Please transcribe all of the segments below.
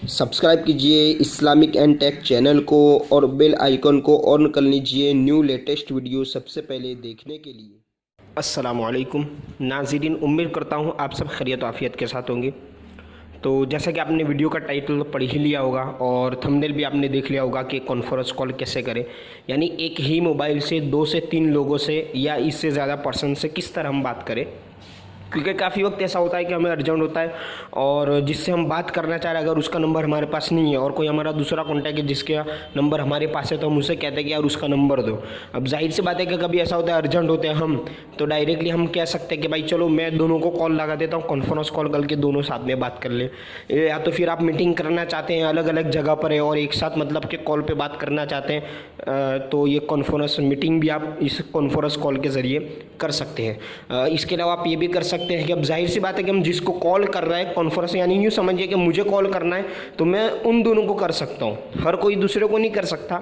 Subscribe कीजिए Islamic and take channel को और बेल आइकन को ऑन कर लीजिए न्यू लेटेस्ट वीडियो सबसे पहले देखने के लिए। अस्सलामुअलैकुम नाज़रीन, उम्मीद करता हूँ आप सब खैरियत आफियत के साथ होंगे। तो जैसा कि आपने वीडियो का टाइटल पढ़ ही लिया होगा और थंबनेल भी आपने देख लिया होगा कि कॉन्फ्रेंस कॉल कैसे करें, यानी एक ही मोबाइल से 2 से 3 लोगों से या इससे ज़्यादा पर्सन से किस तरह हम बात करें। क्योंकि काफ़ी वक्त ऐसा होता है कि हमें अर्जेंट होता है और जिससे हम बात करना चाह रहे हैं अगर उसका नंबर हमारे पास नहीं है और कोई हमारा दूसरा कॉन्टैक्ट है जिसका नंबर हमारे पास है, तो हम उसे कहते हैं कि यार उसका नंबर दो। अब जाहिर सी बात है कि कभी ऐसा होता है अर्जेंट होते हैं हम, तो डायरेक्टली हम कह सकते हैं कि भाई चलो मैं दोनों को कॉल लगा देता हूँ, कॉन्फ्रेंस कॉल करके दोनों साथ में बात कर ले। या तो फिर आप मीटिंग करना चाहते हैं, अलग अलग जगह पर है और एक साथ मतलब कि कॉल पर बात करना चाहते हैं, तो ये कॉन्फ्रेंस मीटिंग भी आप इस कॉन्फ्रेंस कॉल के ज़रिए कर सकते हैं। इसके अलावा आप ये भी कर सकते हैं कि अब जाहिर सी बात है कि हम जिसको कॉल कर रहे हैं कॉन्फ्रेंस, यानी यूँ समझिए कि मुझे कॉल करना है तो मैं उन दोनों को कर सकता हूँ, हर कोई दूसरे को नहीं कर सकता।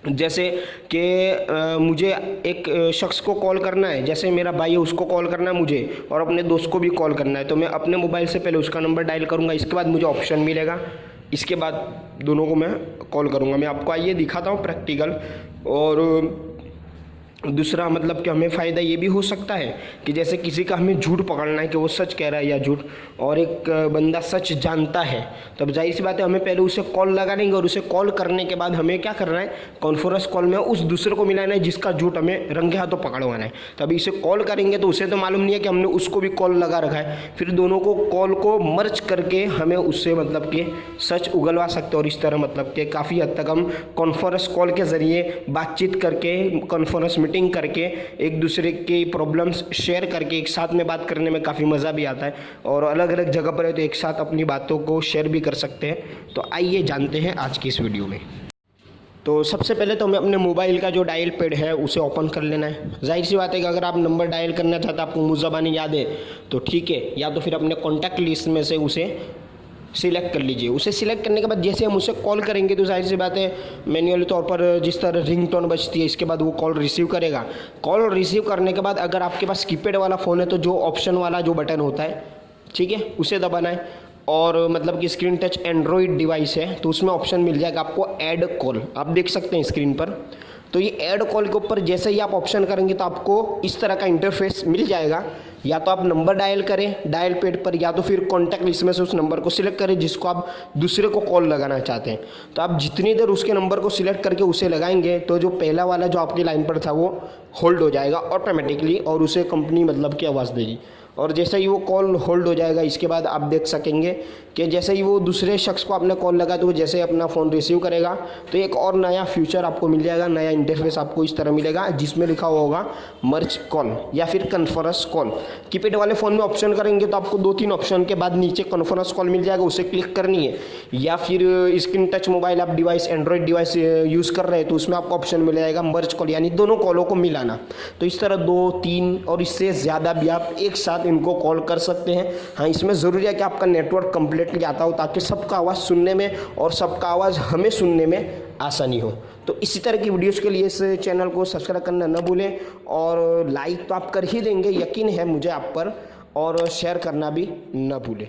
जैसे कि मुझे एक शख्स को कॉल करना है, जैसे मेरा भाई है उसको कॉल करना है मुझे और अपने दोस्त को भी कॉल करना है, तो मैं अपने मोबाइल से पहले उसका नंबर डायल करूँगा, इसके बाद मुझे ऑप्शन मिलेगा, इसके बाद दोनों को मैं कॉल करूँगा। मैं आपको आइए दिखाता हूँ प्रैक्टिकल। और दूसरा मतलब कि हमें फ़ायदा ये भी हो सकता है कि जैसे किसी का हमें झूठ पकड़ना है कि वो सच कह रहा है या झूठ, और एक बंदा सच जानता है, तो अब जाहिर सी बात है हमें पहले उसे कॉल लगा देंगे और उसे कॉल करने के बाद हमें क्या करना है, कॉन्फ्रेंस कॉल में उस दूसरे को मिलाना है जिसका झूठ हमें रंगे हाथों पकड़वाना है। तो अभी इसे कॉल करेंगे तो उसे तो मालूम नहीं है कि हमने उसको भी कॉल लगा रखा है, फिर दोनों को कॉल को मर्ज करके हमें उससे मतलब कि सच उगलवा सकते हैं। और इस तरह मतलब कि काफ़ी हद तक हम कॉन्फ्रेंस कॉल के ज़रिए बातचीत करके, कॉन्फ्रेंस मीटिंग करके, एक दूसरे की प्रॉब्लम्स शेयर करके एक साथ में बात करने में काफ़ी मज़ा भी आता है। और अलग अलग जगह पर है तो एक साथ अपनी बातों को शेयर भी कर सकते हैं। तो आइए जानते हैं आज की इस वीडियो में। तो सबसे पहले तो हमें अपने मोबाइल का जो डायल पैड है उसे ओपन कर लेना है। जाहिर सी बात है कि अगर आप नंबर डायल करना चाहते हैं, आपको मुँह ज़बानी याद है तो ठीक है, या तो फिर अपने कॉन्टैक्ट लिस्ट में से उसे सिलेक्ट कर लीजिए। उसे सिलेक्ट करने के बाद जैसे हम उसे कॉल करेंगे तो जाहिर सी बात है मैन्युअली तौर पर जिस तरह रिंगटोन बजती है, इसके बाद वो कॉल रिसीव करेगा। कॉल रिसीव करने के बाद अगर आपके पास कीपैड वाला फ़ोन है तो जो ऑप्शन वाला जो बटन होता है, ठीक है, उसे दबाना है। और मतलब कि स्क्रीन टच एंड्रॉयड डिवाइस है तो उसमें ऑप्शन मिल जाएगा आपको ऐड कॉल, आप देख सकते हैं स्क्रीन पर। तो ये ऐड कॉल के ऊपर जैसे ही आप ऑप्शन करेंगे तो आपको इस तरह का इंटरफेस मिल जाएगा। या तो आप नंबर डायल करें डायल पैड पर, या तो फिर कॉन्टैक्ट लिस्ट में से उस नंबर को सिलेक्ट करें जिसको आप दूसरे को कॉल लगाना चाहते हैं। तो आप जितनी देर उसके नंबर को सिलेक्ट करके उसे लगाएंगे तो जो पहला वाला जो आपकी लाइन पर था वो होल्ड हो जाएगा ऑटोमेटिकली और उसे कंपनी मतलब की आवाज़ देगी। और जैसे ही वो कॉल होल्ड हो जाएगा इसके बाद आप देख सकेंगे कि जैसे ही वो दूसरे शख्स को आपने कॉल लगा तो वो जैसे अपना फ़ोन रिसीव करेगा तो एक और नया फ्यूचर आपको मिल जाएगा, नया इंटरफेस आपको इस तरह मिलेगा जिसमें लिखा हुआ होगा मर्ज कॉल या फिर कॉन्फ्रेंस कॉल। कीपैड वाले फ़ोन में ऑप्शन करेंगे तो आपको 2-3 ऑप्शन के बाद नीचे कॉन्फ्रेंस कॉल मिल जाएगा, उसे क्लिक करनी है। या फिर स्क्रीन टच मोबाइल आप डिवाइस एंड्रॉयड डिवाइस यूज़ कर रहे हैं तो उसमें आपको ऑप्शन मिल जाएगा मर्ज कॉल, यानी दोनों कॉलों को मिलाना। तो इस तरह 2-3 और इससे ज़्यादा भी आप एक साथ इनको कॉल कर सकते हैं। हाँ, इसमें ज़रूरी है कि आपका नेटवर्क कंप्लीटली आता हो ताकि सबका आवाज़ सुनने में और सबका आवाज़ हमें सुनने में आसानी हो। तो इसी तरह की वीडियोस के लिए इस चैनल को सब्सक्राइब करना न भूलें और लाइक तो आप कर ही देंगे, यकीन है मुझे आप पर, और शेयर करना भी न भूलें।